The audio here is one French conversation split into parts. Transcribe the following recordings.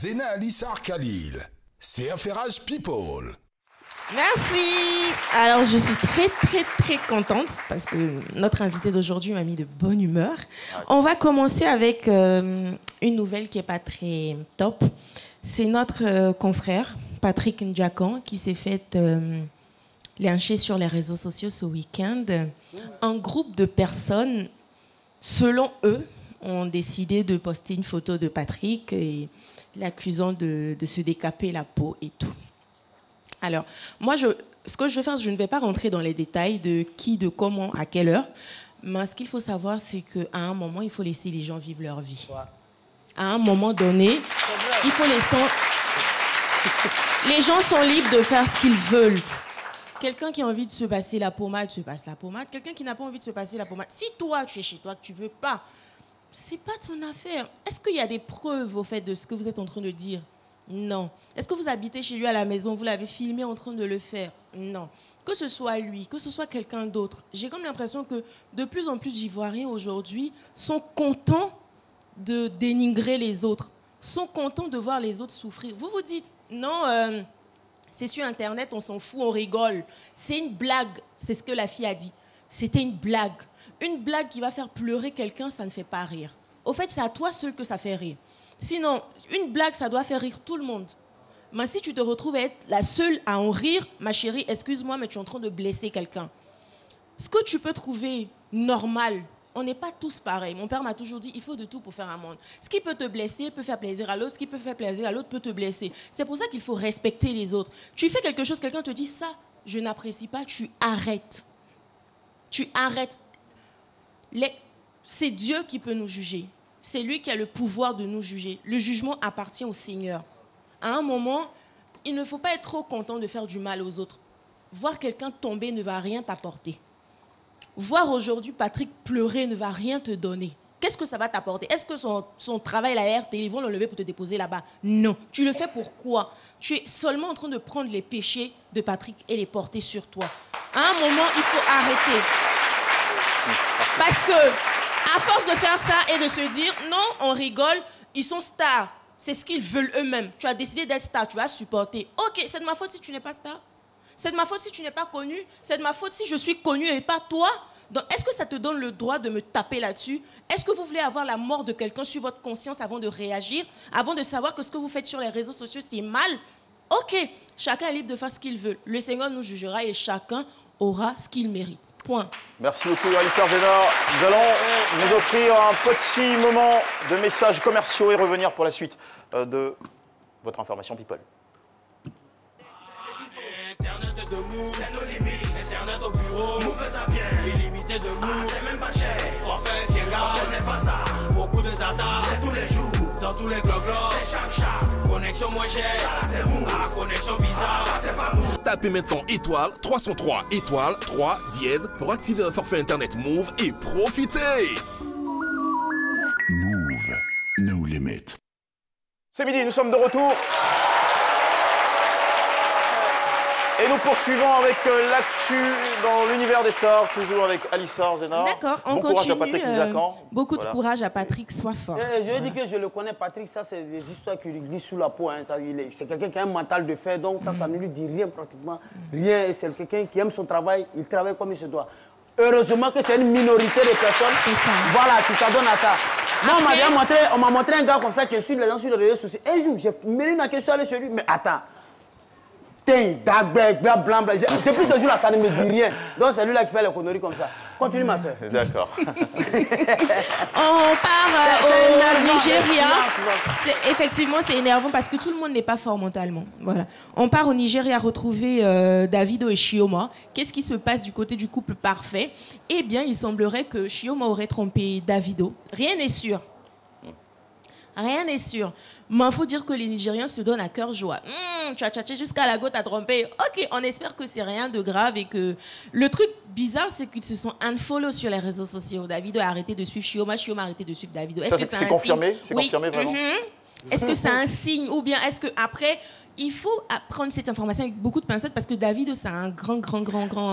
Zena Alissar Khalil. C'est Affairage People. Merci. Alors, je suis très contente parce que notre invité d'aujourd'hui m'a mis de bonne humeur. On va commencer avec une nouvelle qui n'est pas très top. C'est notre confrère, Patrick Ndjakan, qui s'est fait lyncher sur les réseaux sociaux ce week-end. Un groupe de personnes, selon eux, ont décidé de poster une photo de Patrick et l'accusant de se décaper la peau et tout. Alors, moi, ce que je vais faire, je ne vais pas rentrer dans les détails de qui, de comment, à quelle heure. Mais ce qu'il faut savoir, c'est qu'à un moment, il faut laisser les gens vivre leur vie. À un moment donné, il faut laisser... Les gens sont libres de faire ce qu'ils veulent. Quelqu'un qui a envie de se passer la pommade, se passe la pommade. Quelqu'un qui n'a pas envie de se passer la pommade, si toi, tu es chez toi, que tu ne veux pas, c'est pas ton affaire. Est-ce qu'il y a des preuves au fait de ce que vous êtes en train de dire? Non. Est-ce que vous habitez chez lui à la maison, vous l'avez filmé en train de le faire? Non. Que ce soit lui, que ce soit quelqu'un d'autre, j'ai comme l'impression que de plus en plus d'Ivoiriens aujourd'hui sont contents de dénigrer les autres, sont contents de voir les autres souffrir. Vous vous dites, non, c'est sur Internet, on s'en fout, on rigole. C'est une blague, c'est ce que la fille a dit. C'était une blague. Une blague qui va faire pleurer quelqu'un, ça ne fait pas rire. Au fait, c'est à toi seul que ça fait rire. Sinon, une blague, ça doit faire rire tout le monde. Mais si tu te retrouves à être la seule à en rire, ma chérie, excuse-moi, mais tu es en train de blesser quelqu'un. Ce que tu peux trouver normal, on n'est pas tous pareils. Mon père m'a toujours dit, il faut de tout pour faire un monde. Ce qui peut te blesser peut faire plaisir à l'autre. Ce qui peut faire plaisir à l'autre peut te blesser. C'est pour ça qu'il faut respecter les autres. Tu fais quelque chose, quelqu'un te dit, ça, je n'apprécie pas, tu arrêtes. Tu arrêtes. C'est Dieu qui peut nous juger. C'est lui qui a le pouvoir de nous juger. Le jugement appartient au Seigneur. À un moment, il ne faut pas être trop content de faire du mal aux autres. Voir quelqu'un tomber ne va rien t'apporter. Voir aujourd'hui Patrick pleurer ne va rien te donner. Qu'est-ce que ça va t'apporter? Est-ce que son travail, la RT, ils vont l'enlever pour te déposer là-bas? Non. Tu le fais pourquoi? Tu es seulement en train de prendre les péchés de Patrick et les porter sur toi. À un moment, il faut arrêter. Parce que à force de faire ça et de se dire, non, on rigole, ils sont stars. C'est ce qu'ils veulent eux-mêmes. Tu as décidé d'être star, tu vas supporter. Ok, c'est de ma faute si tu n'es pas star. C'est de ma faute si tu n'es pas connu. C'est de ma faute si je suis connu et pas toi. Donc, est-ce que ça te donne le droit de me taper là-dessus? Est-ce que vous voulez avoir la mort de quelqu'un sur votre conscience avant de réagir, avant de savoir que ce que vous faites sur les réseaux sociaux, c'est mal? Ok, chacun est libre de faire ce qu'il veut. Le Seigneur nous jugera et chacun aura ce qu'il mérite. Point. Merci beaucoup, Alissar Zena. Nous allons nous offrir un petit moment de messages commerciaux et revenir pour la suite de votre information People. Internet de Move, c'est nos limites. Internet au bureau, Move ça bien. Illimité de Move, c'est même pas cher. Forfait, Fiera, on n'est pas ça. Beaucoup de data, c'est tous les jours. Dans tous les glogos, c'est chap. Connexion moins chère, ça c'est Move. Ah, connexion bizarre, ça c'est pas Move. Tapez maintenant étoile 303 étoile 3 dièse pour activer un forfait internet Move et profitez. Move, no limit. C'est midi, nous sommes de retour. Et nous poursuivons avec l'actu dans l'univers des stars, toujours avec Alissar Zena. D'accord, on bon courage continue. à Patrick Ndjakan. Beaucoup de courage à Patrick, sois fort. Je veux dire que je le connais, Patrick, ça c'est des histoires qui lui glissent sous la peau. Hein. C'est quelqu'un qui a un mental de fer, donc ça ne lui dit rien pratiquement. Rien, c'est quelqu'un qui aime son travail, il travaille comme il se doit. Heureusement que c'est une minorité de personnes voilà, qui s'adonnent à ça. Moi, on m'a montré un gars comme ça qui suit les gens sur les réseaux sociaux. Un jour, j'ai mérité une question aller sur lui, mais attends. Depuis ce jour-là, ça ne me dit rien. Donc c'est lui-là qui fait les conneries comme ça. Continue, ma soeur. D'accord. On part au Nigeria. Effectivement, c'est énervant parce que tout le monde n'est pas fort mentalement. Voilà. On part au Nigeria retrouver Davido et Chioma. Qu'est-ce qui se passe du côté du couple parfait? Eh bien, il semblerait que Chioma aurait trompé Davido. Rien n'est sûr. Rien n'est sûr. Mais il faut dire que les Nigériens se donnent à cœur joie. Tu as tchatché jusqu'à la goutte, t'as trompé. Ok, on espère que c'est rien de grave et que... Le truc bizarre, c'est qu'ils se sont unfollow sur les réseaux sociaux. Davido a arrêté de suivre Chioma, Chioma a arrêté de suivre Davido. Ça, c'est confirmé? C'est confirmé vraiment? Est-ce que c'est un signe ou bien est-ce qu'après, il faut prendre cette information avec beaucoup de pincettes parce que Davido, c'est un grand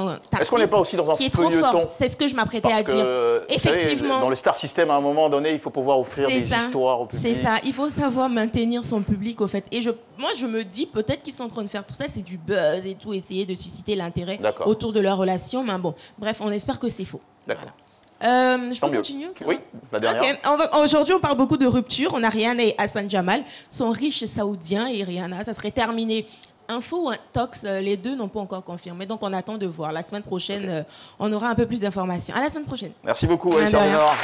artiste. Est-ce qu'on n'est pas aussi dans un feuilleton? C'est ce que je m'apprêtais à dire. Parce que, Effectivement. vous savez, dans le star system, à un moment donné, il faut pouvoir offrir des histoires au public. C'est ça. Il faut savoir maintenir son public, au fait. Et moi, je me dis, peut-être qu'ils sont en train de faire tout ça, c'est du buzz et tout, essayer de susciter l'intérêt autour de leur relation. Mais bon, bref, on espère que c'est faux. D'accord. Voilà. Je peux continuer? Oui, la dernière. Aujourd'hui, on parle beaucoup de rupture. On a Rihanna et Hassan Jamal, sont riches saoudiens, et Rihanna, ça serait terminé. Info ou un tox, les deux n'ont pas encore confirmé. Donc, on attend de voir. La semaine prochaine, on aura un peu plus d'informations. À la semaine prochaine. Merci beaucoup, Serge Génor.